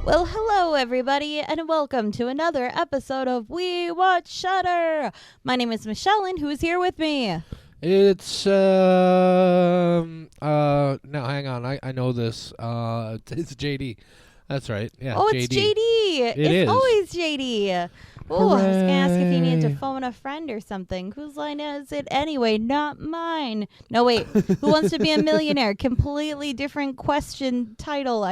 Well, hello everybody, and welcome to another episode of We Watch Shudder. My name is Michelle, and who is here with me? It's no, hang on, I know this. It's JD. That's right. Yeah. Oh, JD. it's JD. It is always JD. Oh, I was gonna ask if you need to Hooray. phone a friend or something. Whose line is it anyway? Not mine. No, wait. Who wants to be a millionaire? Completely different question title.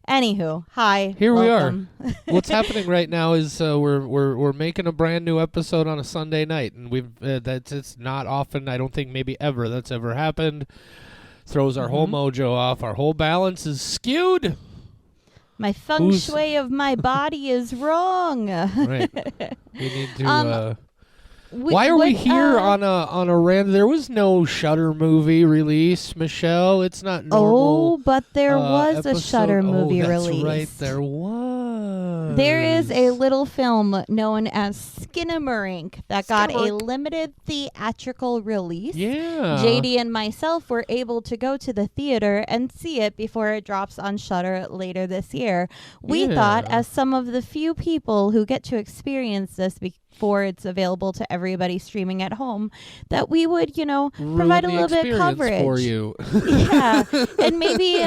Anywho, hi. Here welcome. we are. What's happening right now is we're making a brand new episode on a Sunday night, and it's not often. I don't think maybe ever that's ever happened. Throws our whole mojo off. Our whole balance is skewed. My feng shui of my body is wrong. Right. We need to. Wh- Why are we what, here on a random? There was no Shudder movie release, Michelle. It's not normal. Oh, but there was a Shudder movie that's released. Right, there was. There is a little film known as Skinamarink that got a limited theatrical release. Yeah. JD and myself were able to go to the theater and see it before it drops on Shudder later this year. We thought, as some of the few people who get to experience this before it's available to everybody streaming at home, that we would, provide a little bit coverage for you. Yeah, and maybe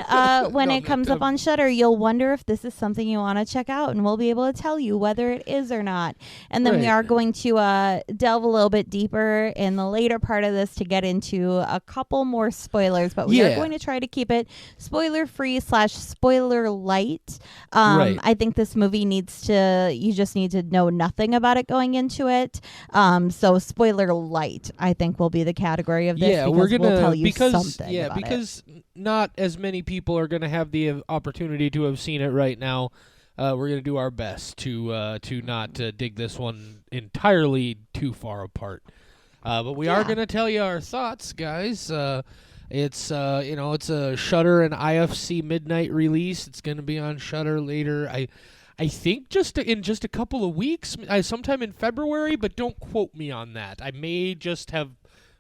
when it comes up on Shudder, you'll wonder if this is something you want to check out, and we'll be able to tell you whether it is or not. And then we are going to delve a little bit deeper in the later part of this to get into a couple more spoilers, but we are going to try to keep it spoiler-free / spoiler light. I think this movie you just need to know nothing about it going into it. So spoiler light, I think, will be the category of this. Yeah, we'll tell you something. Yeah, about because not as many people are going to have the opportunity to have seen it right now. We're going to do our best to not dig this one entirely too far apart. But we are going to tell you our thoughts, guys. It's a Shudder and IFC midnight release. It's going to be on Shudder later. I think in just a couple of weeks, sometime in February, but don't quote me on that. I may just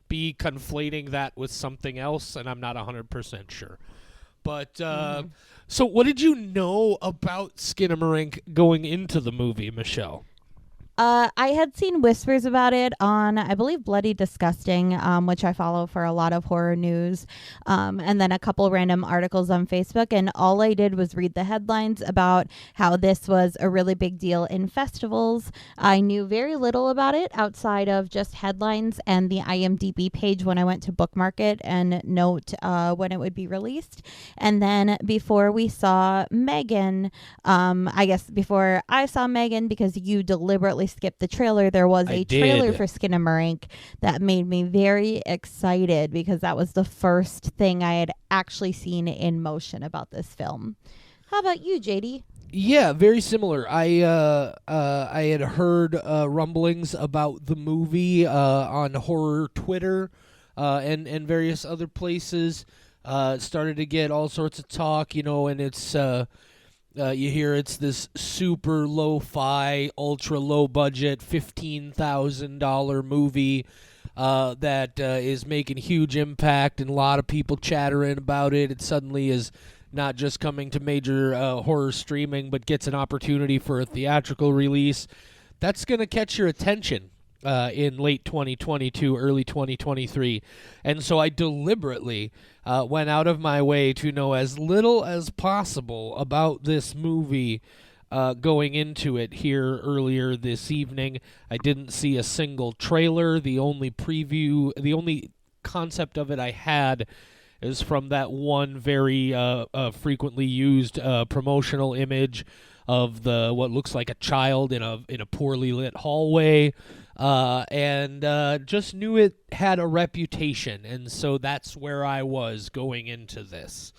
be conflating that with something else, and I'm not 100% sure. But so what did you know about Skinamarink going into the movie, Michelle? I had seen whispers about it on, I believe, Bloody Disgusting, which I follow for a lot of horror news, and then a couple random articles on Facebook, and all I did was read the headlines about how this was a really big deal in festivals. I knew very little about it outside of just headlines and the IMDb page when I went to bookmark it and note when it would be released. And then before we saw Megan, I guess before I saw Megan, because you deliberately skipped the trailer, there was a trailer for Skinamarink that made me very excited because that was the first thing I had actually seen in motion about this film. How about you, JD? Yeah, very similar. I had heard rumblings about the movie on horror Twitter and various other places. Started to get all sorts of talk, and it's you hear it's this super lo-fi, ultra low budget, $15,000 movie that is making huge impact, and a lot of people chattering about it. It suddenly is not just coming to major horror streaming, but gets an opportunity for a theatrical release. That's going to catch your attention in late 2022, early 2023. And so I deliberately went out of my way to know as little as possible about this movie going into it here earlier this evening. I didn't see a single trailer. The only concept of it I had is from that one very frequently used promotional image of what looks like a child in a poorly lit hallway, and just knew it had a reputation, and so that's where I was going into this.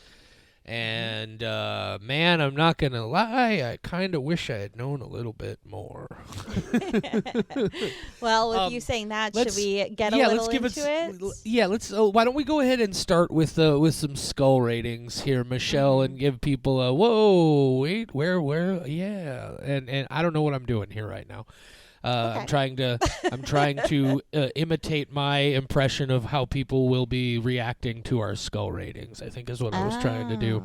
And man, I'm not gonna lie, I kind of wish I had known a little bit more. Well, with you saying that, should we get a little into it? Yeah, let's. Why don't we go ahead and start with some skull ratings here, Michelle, and give people a whoa, wait, where, yeah, and I don't know what I'm doing here right now. Okay. I'm trying to imitate my impression of how people will be reacting to our skull ratings, I think is what I was trying to do.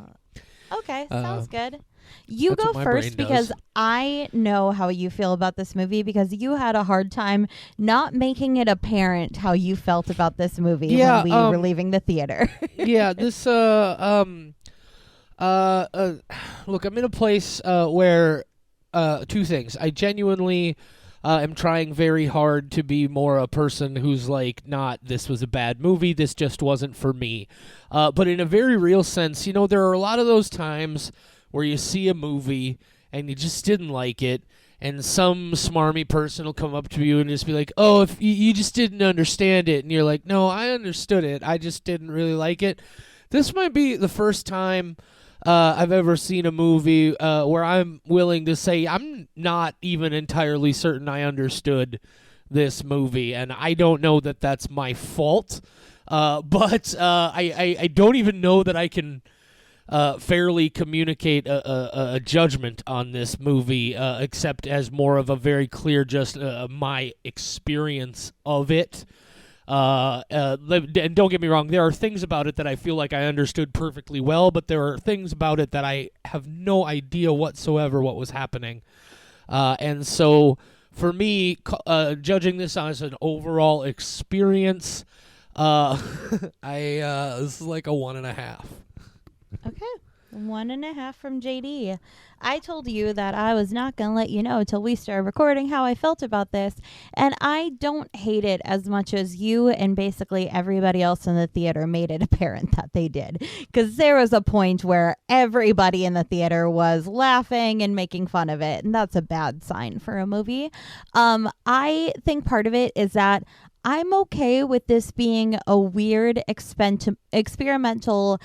Okay, sounds good. You That's go what my first brain because does. I know how you feel about this movie because you had a hard time not making it apparent how you felt about this movie when Yeah, we were leaving the theater. yeah, this uh, uh look, I'm in a place where two things. I genuinely am trying very hard to be more a person who's like, not, this was a bad movie, this just wasn't for me. But in a very real sense, there are a lot of those times where you see a movie and you just didn't like it, and some smarmy person will come up to you and just be like, oh, if you just didn't understand it. And you're like, no, I understood it. I just didn't really like it. This might be the first time I've ever seen a movie where I'm willing to say I'm not even entirely certain I understood this movie, and I don't know that that's my fault, but I don't even know that I can fairly communicate a judgment on this movie, except as more of a very clear just my experience of it. And don't get me wrong, there are things about it that I feel like I understood perfectly well, but there are things about it that I have no idea whatsoever what was happening. And so, for me, judging this as an overall experience, this is like a 1.5. Okay. 1.5 from JD. I told you that I was not going to let you know till we started recording how I felt about this. And I don't hate it as much as you and basically everybody else in the theater made it apparent that they did. Because there was a point where everybody in the theater was laughing and making fun of it. And that's a bad sign for a movie. I think part of it is that I'm okay with this being a weird experimental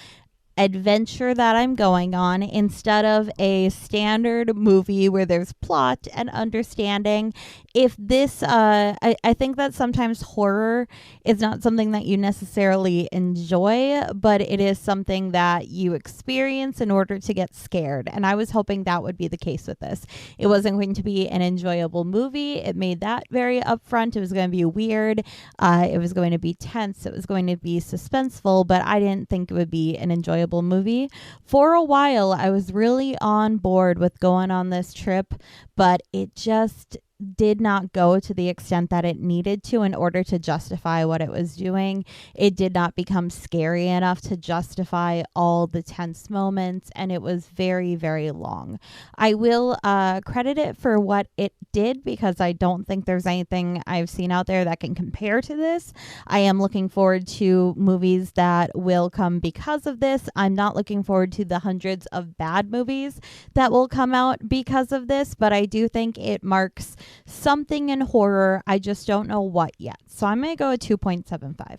adventure that I'm going on instead of a standard movie where there's plot and understanding. If this, I think that sometimes horror is not something that you necessarily enjoy, but it is something that you experience in order to get scared. And I was hoping that would be the case with this. It wasn't going to be an enjoyable movie. It made that very upfront. It was going to be weird. It was going to be tense. It was going to be suspenseful, but I didn't think it would be an enjoyable movie. For a while, I was really on board with going on this trip, but it just did not go to the extent that it needed to in order to justify what it was doing. It did not become scary enough to justify all the tense moments, and it was very, very long. I will credit it for what it did because I don't think there's anything I've seen out there that can compare to this. I am looking forward to movies that will come because of this. I'm not looking forward to the hundreds of bad movies that will come out because of this, but I do think it marks something in horror. I just don't know what yet. So I'm going to go with 2.75.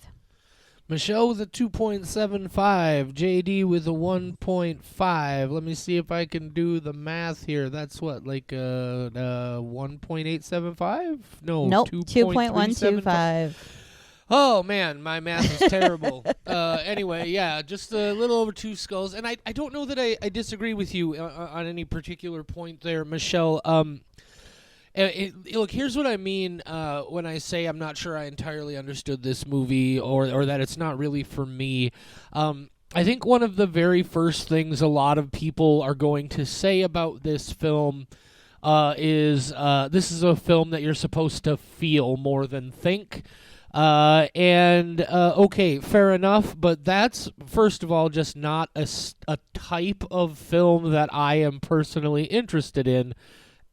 Michelle with a 2.75, JD with a 1.5. Let me see if I can do the math here. That's what, like 1.875? No, Nope, 2.125. 2.125. Oh, man, my math is terrible. Anyway, yeah, just a little over 2 skulls. And I don't know that I disagree with you on any particular point there, Michelle. Look, here's what I mean when I say I'm not sure I entirely understood this movie or that it's not really for me. I think one of the very first things a lot of people are going to say about this film is this is a film that you're supposed to feel more than think. Okay, fair enough, but that's, first of all, just not a type of film that I am personally interested in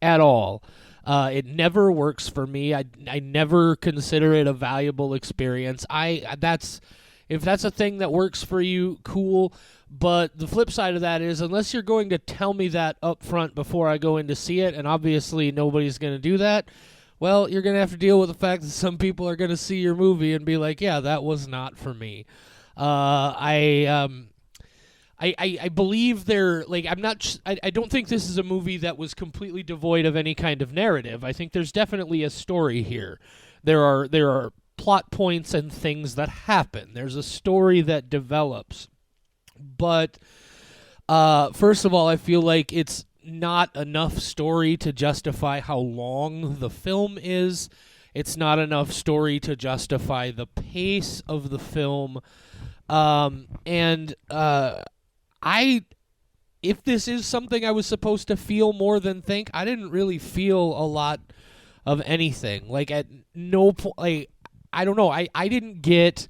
at all. It never works for me. I never consider it a valuable experience. If that's a thing that works for you, cool. But the flip side of that is, unless you're going to tell me that up front before I go in to see it, and obviously nobody's going to do that, well, you're going to have to deal with the fact that some people are going to see your movie and be like, yeah, that was not for me. I believe I don't think this is a movie that was completely devoid of any kind of narrative. I think there's definitely a story here. There are plot points and things that happen. There's a story that develops. But first of all, I feel like it's not enough story to justify how long the film is. It's not enough story to justify the pace of the film. if this is something I was supposed to feel more than think, I didn't really feel a lot of anything. Like, at no point, like, I don't know, I didn't get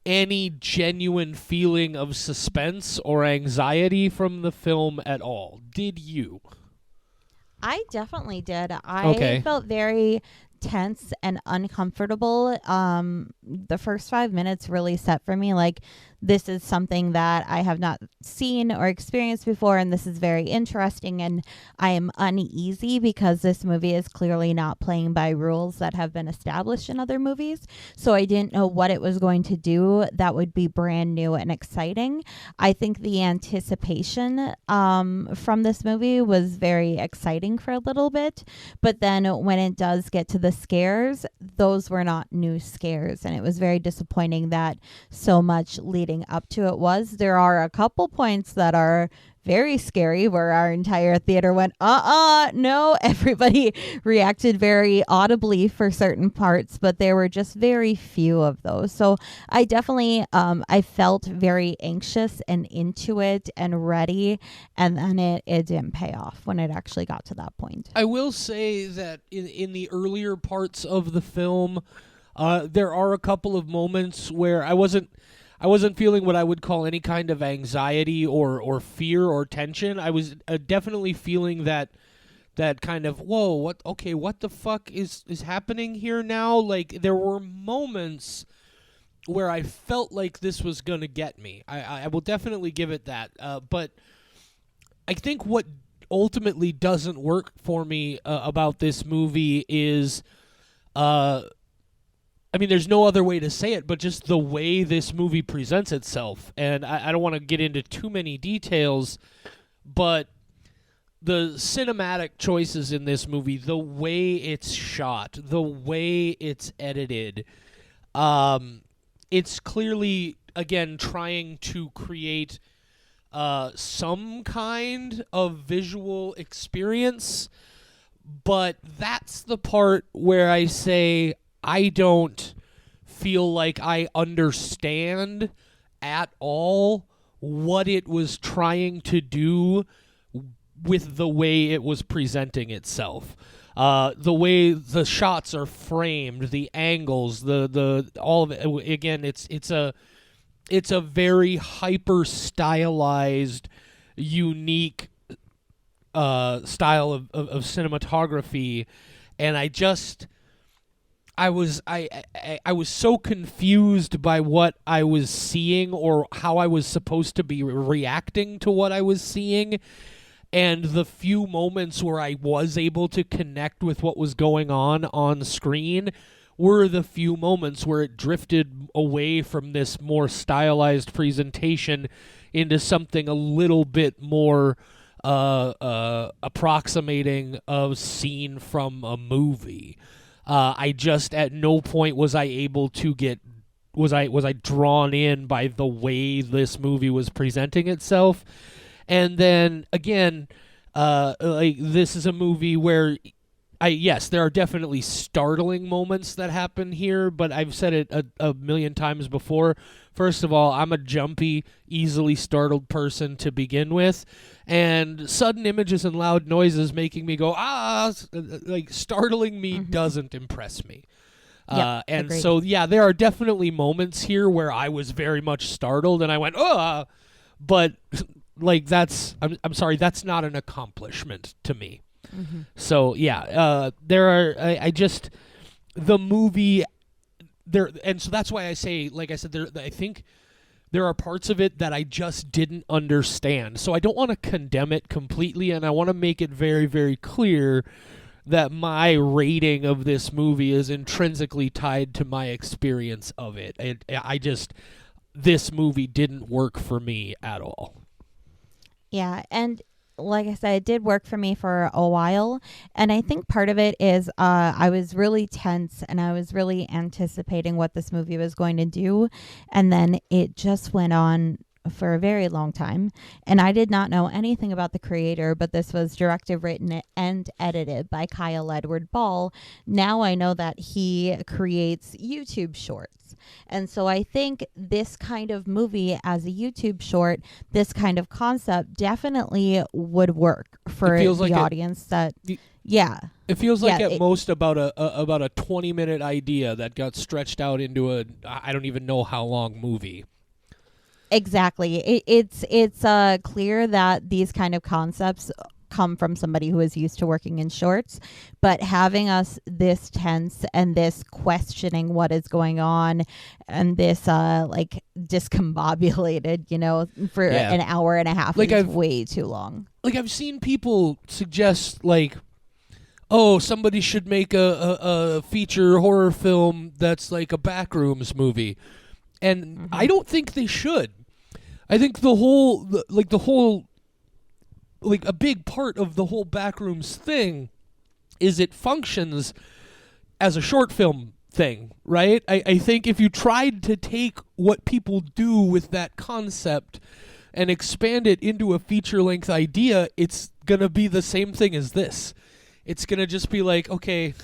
any genuine feeling of suspense or anxiety from the film at all. Did you? I definitely did. I Okay. felt very tense and uncomfortable. The first 5 minutes really set for me like this is something that I have not seen or experienced before, and this is very interesting. And I am uneasy because this movie is clearly not playing by rules that have been established in other movies. So I didn't know what it was going to do that would be brand new and exciting. I think the anticipation from this movie was very exciting for a little bit. But then when it does get to the scares, those were not new scares. And it was very disappointing that so much leading up to it was. There are a couple points that are very scary where our entire theater went, no. Everybody reacted very audibly for certain parts, but there were just very few of those. So I definitely, I felt very anxious and into it and ready. And then it didn't pay off when it actually got to that point. I will say that in the earlier parts of the film, there are a couple of moments where I wasn't feeling what I would call any kind of anxiety or fear or tension. I was definitely feeling that kind of, whoa, what the fuck is happening here now? Like, there were moments where I felt like this was going to get me. I will definitely give it that. But I think what ultimately doesn't work for me about this movie is I mean, there's no other way to say it, but just the way this movie presents itself. And I don't want to get into too many details, but the cinematic choices in this movie, the way it's shot, the way it's edited, it's clearly, again, trying to create some kind of visual experience. But that's the part where I say, I don't feel like I understand at all what it was trying to do with the way it was presenting itself. The way the shots are framed, the angles, the all of it. Again, it's a very hyper stylized, unique style of cinematography, and I was so confused by what I was seeing or how I was supposed to be reacting to what I was seeing. And the few moments where I was able to connect with what was going on screen were the few moments where it drifted away from this more stylized presentation into something a little bit more approximating a scene from a movie. I just, at no point was I able to was I drawn in by the way this movie was presenting itself. And then again, like, this is a movie where yes, there are definitely startling moments that happen here, but I've said it a million times before. First of all, I'm a jumpy, easily startled person to begin with, and sudden images and loud noises making me go, like, startling me doesn't impress me. And agreed. so, yeah, there are definitely moments here where I was very much startled, and I went, but, like, I'm sorry, that's not an accomplishment to me. Mm-hmm. So yeah, there are. I just, the movie there, and so that's why I say, like I said, I think there are parts of it that I just didn't understand. So I don't want to condemn it completely, and I want to make it very, very clear that my rating of this movie is intrinsically tied to my experience of it. This movie didn't work for me at all. Yeah, and like I said, it did work for me for a while. And I think part of it is I was really tense and I was really anticipating what this movie was going to do. And then it just went on for a very long time, and I did not know anything about the creator, but this was directed, written, and edited by Kyle Edward Ball. Now I know that he creates YouTube shorts. And so I think this kind of movie as a YouTube short, this kind of concept definitely would work for the audience It feels like at most about a 20-minute idea that got stretched out into a I don't even know how long movie. Exactly. It's clear that these kind of concepts come from somebody who is used to working in shorts, but having us this tense and this questioning what is going on and this like discombobulated, for an hour and a half is way too long. Like I've seen people suggest like, oh, somebody should make a feature horror film that's like a Backrooms movie. And I don't think they should. I think a big part of the whole Backrooms thing is it functions as a short film thing, right? I think if you tried to take what people do with that concept and expand it into a feature-length idea, it's going to be the same thing as this. It's going to just be like, okay,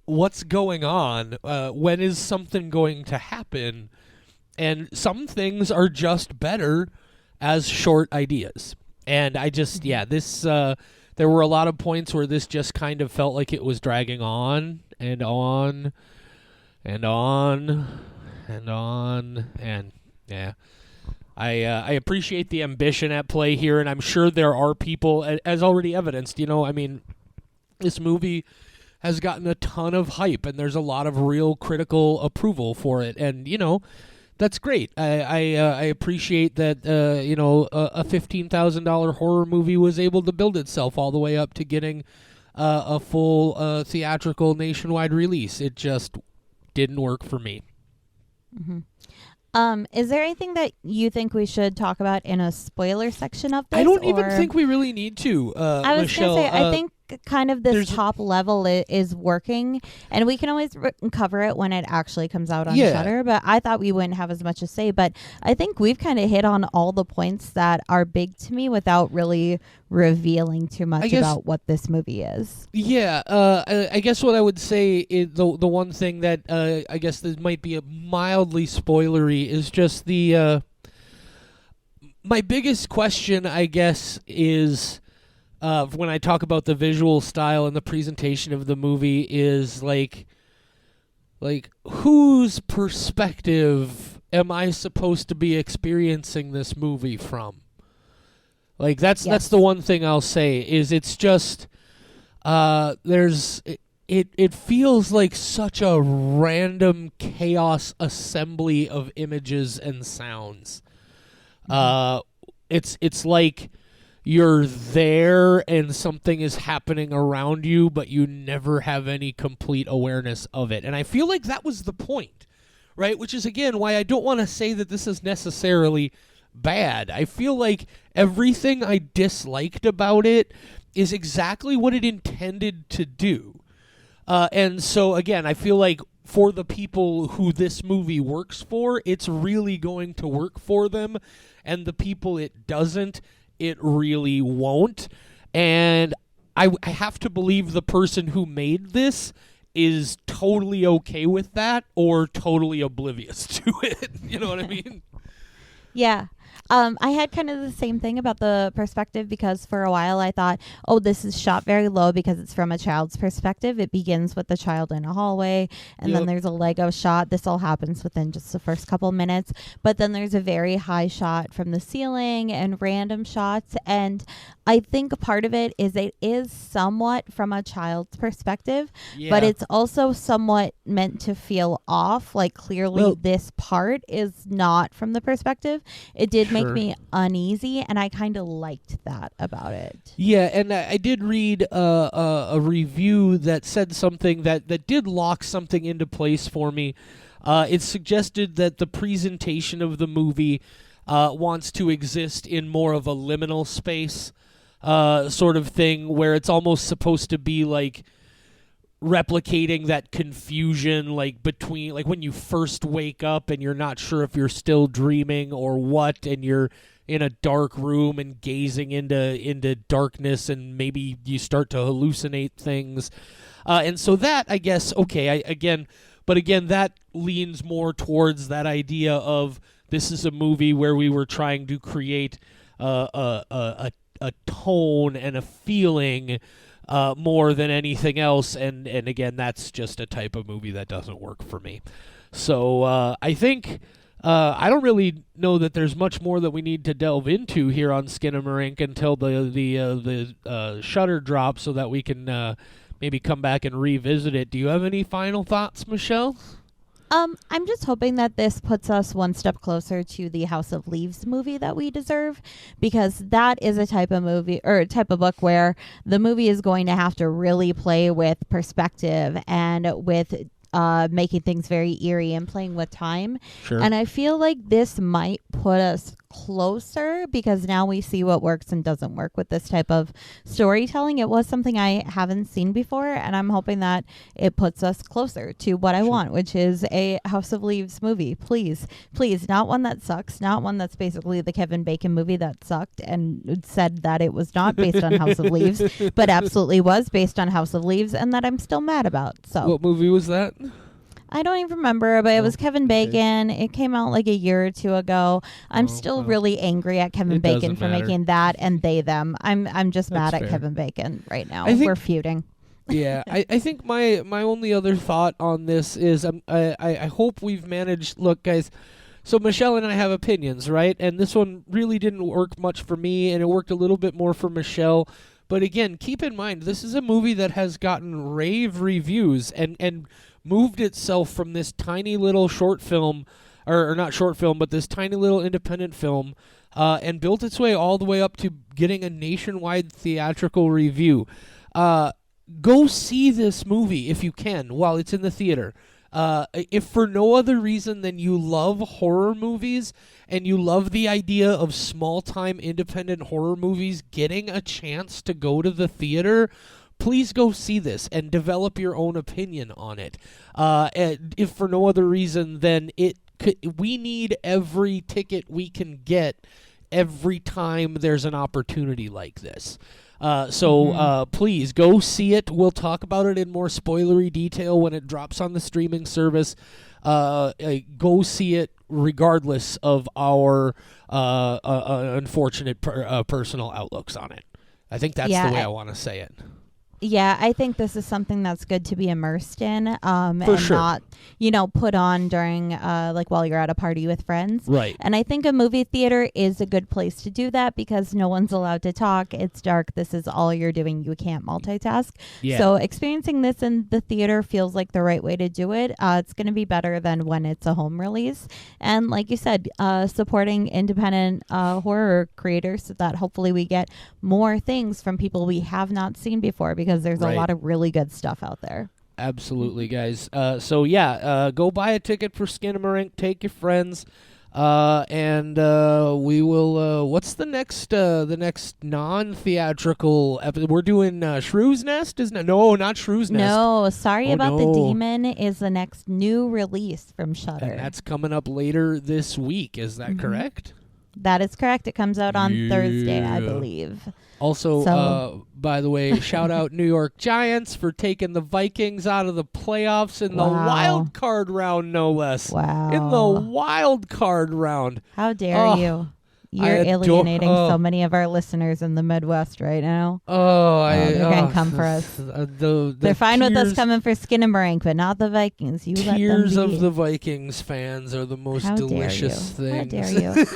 what's going on? When is something going to happen? And some things are just better as short ideas. And I just, this, there were a lot of points where this just kind of felt like it was dragging on and on and on and on. And, I appreciate the ambition at play here, and I'm sure there are people, as already evidenced, this movie has gotten a ton of hype, and there's a lot of real critical approval for it, and, that's great. I appreciate that, a $15,000 horror movie was able to build itself all the way up to getting a full theatrical nationwide release. It just didn't work for me. Mm-hmm. Is there anything that you think we should talk about in a spoiler section of this? I don't even think we really need to, I was Michelle. going to say, I think kind of this top level is working, and we can always cover it when it actually comes out on Shudder, but I thought we wouldn't have as much to say, but I think we've kind of hit on all the points that are big to me without really revealing too much about what this movie is. Yeah, I guess what I would say is the one thing that I guess that might be a mildly spoilery is just the my biggest question, I guess, is when I talk about the visual style and the presentation of the movie is like whose perspective am I supposed to be experiencing this movie from? Like that's the one thing I'll say is it's just it feels like such a random chaos assembly of images and sounds. It's like you're there and something is happening around you, but you never have any complete awareness of it. And I feel like that was the point, right? Which is, again, why I don't want to say that this is necessarily bad. I feel like everything I disliked about it is exactly what it intended to do. And so, again, I feel like for the people who this movie works for, it's really going to work for them. And the people it doesn't, it really won't. And I have to believe the person who made this is totally okay with that or totally oblivious to it. You know what I mean? Yeah. I had kind of the same thing about the perspective because for a while I thought, oh, this is shot very low because it's from a child's perspective. It begins with the child in a hallway and then there's a Lego shot. This all happens within just the first couple minutes. But then there's a very high shot from the ceiling and random shots. And I think part of it is somewhat from a child's perspective, but it's also somewhat meant to feel off. Like clearly this part is not from the perspective. It did make me uneasy, and I kind of liked that about it. Yeah, and I did read a review that said something that did lock something into place for me. It suggested that the presentation of the movie wants to exist in more of a liminal space sort of thing, where it's almost supposed to be like replicating that confusion, like between, like when you first wake up and you're not sure if you're still dreaming or what, and you're in a dark room and gazing into darkness, and maybe you start to hallucinate things. And so that, I guess, okay, again, that leans more towards that idea of this is a movie where we were trying to create a tone and a feeling more than anything else, and again, that's just a type of movie that doesn't work for me. So I think I don't really know that there's much more that we need to delve into here on Skinamarink until the Shudder drops, so that we can maybe come back and revisit it. Do you have any final thoughts, Michelle? I'm just hoping that this puts us one step closer to the House of Leaves movie that we deserve, because that is a type of movie or a type of book where the movie is going to have to really play with perspective and with making things very eerie and playing with time. Sure. And I feel like this might put us closer, because now we see what works and doesn't work with this type of storytelling. It was something I haven't seen before, and I'm hoping that it puts us closer to what I want, which is a House of Leaves movie. Please, not one that sucks, not one that's basically the Kevin Bacon movie that sucked and said that it was not based on House of Leaves, but absolutely was based on House of Leaves, and that I'm still mad about. So what movie was that? I don't even remember, but it was Kevin Bacon. It came out like a year or two ago. I'm still really angry at Kevin Bacon for making that and they them. I'm just mad at Kevin Bacon right now. We're feuding. Yeah, I think my only other thought on this is I hope we've managed. Look, guys. So Michelle and I have opinions, right? And this one really didn't work much for me, and it worked a little bit more for Michelle. But again, keep in mind, this is a movie that has gotten rave reviews and moved itself from this tiny little short film, or not short film, but this tiny little independent film, and built its way all the way up to getting a nationwide theatrical review. Go see this movie if you can while it's in the theater. If for no other reason than you love horror movies and you love the idea of small-time independent horror movies getting a chance to go to the theater, please go see this and develop your own opinion on it. And if for no other reason than we need every ticket we can get every time there's an opportunity like this. So please go see it. We'll talk about it in more spoilery detail when it drops on the streaming service. Go see it regardless of our unfortunate personal outlooks on it. I think that's the way I want to say it. Yeah, I think this is something that's good to be immersed in, and sure. not, put on during, like while you're at a party with friends. Right. And I think a movie theater is a good place to do that because no one's allowed to talk. It's dark. This is all you're doing. You can't multitask. Yeah. So experiencing this in the theater feels like the right way to do it. It's going to be better than when it's a home release. And like you said, supporting independent horror creators so that hopefully we get more things from people we have not seen before, because there's a lot of really good stuff out there. Absolutely, guys. Go buy a ticket for Skinamarink. Take your friends, and we will. What's the next non-theatrical episode? We're doing Shrew's Nest, isn't it? No, not Shrew's Nest. No, Sorry About the Demon is the next new release from Shudder, and that's coming up later this week. Is that correct? That is correct. It comes out on Thursday, I believe. Also, by the way, shout out New York Giants for taking the Vikings out of the playoffs in the wild card round, no less. Wow. In the wild card round. How dare you? You're alienating so many of our listeners in the Midwest right now. They're going to come for us. They're fine with us coming for Skinamarink, but not the Vikings. You let them be. Tears of the Vikings fans are the most delicious things. How dare you?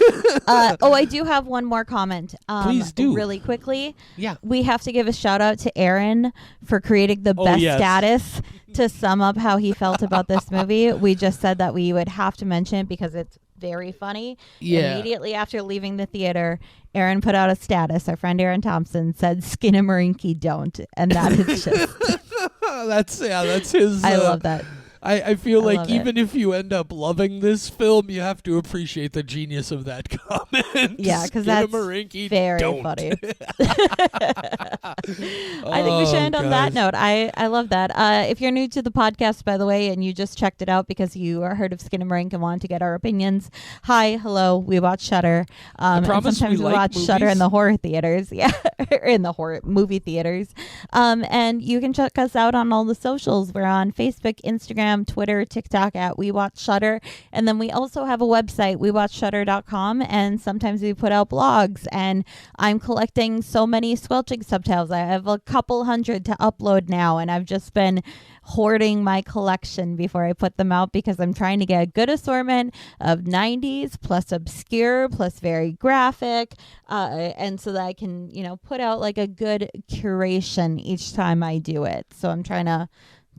I do have one more comment. Please do. Really quickly. Yeah. We have to give a shout out to Aaron for creating the best status to sum up how he felt about this movie. We just said that we would have to mention it because it's very funny. Yeah. Immediately after leaving the theater, Aaron put out a status. Our friend Aaron Thompson said, "Skinamarink don't," and that is just that's his. I love that. I feel I like love it. even if you end up loving this film, you have to appreciate the genius of that comment. Yeah, because that's Skinamarink, very don't. funny. I think we should end on that note. I love that. If you're new to the podcast, by the way, and you just checked it out because you heard of Skinamarink and wanted to get our opinions, hi, hello, we watch Shudder. And promise sometimes we we like watch Shudder in movies. the horror theaters. Yeah, in the horror movie theaters. And you can check us out on all the socials. We're on Facebook, Instagram, Twitter, TikTok at We Watch Shudder. And then we also have a website, wewatchshudder.com, and sometimes we put out blogs. And I'm collecting so many squelching subtitles. I have a couple hundred to upload now, and I've just been hoarding my collection before I put them out because I'm trying to get a good assortment of 90s plus obscure plus very graphic, and so that I can, put out like a good curation each time I do it. So I'm trying to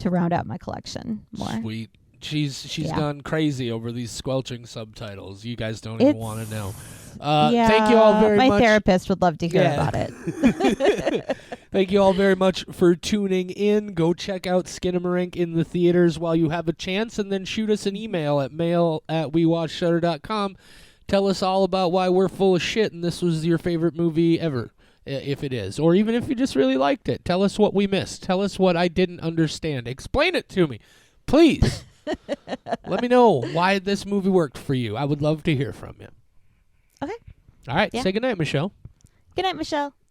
round out my collection more. Sweet. She's Yeah. gone crazy over these squelching subtitles. You guys don't even want to know. Yeah, Thank you all very much. My therapist would love to hear Yeah. about it. Thank you all very much for tuning in. Go check out Skinamarink in the theaters while you have a chance, and then shoot us an email at mail@wewatchshudder.com. Tell us all about why we're full of shit and this was your favorite movie ever, if it is. Or even if you just really liked it. Tell us what we missed. Tell us what I didn't understand. Explain it to me, please. Let me know why this movie worked for you. I would love to hear from you. Okay. All right. Yeah. Say goodnight, Michelle. Good night, Michelle.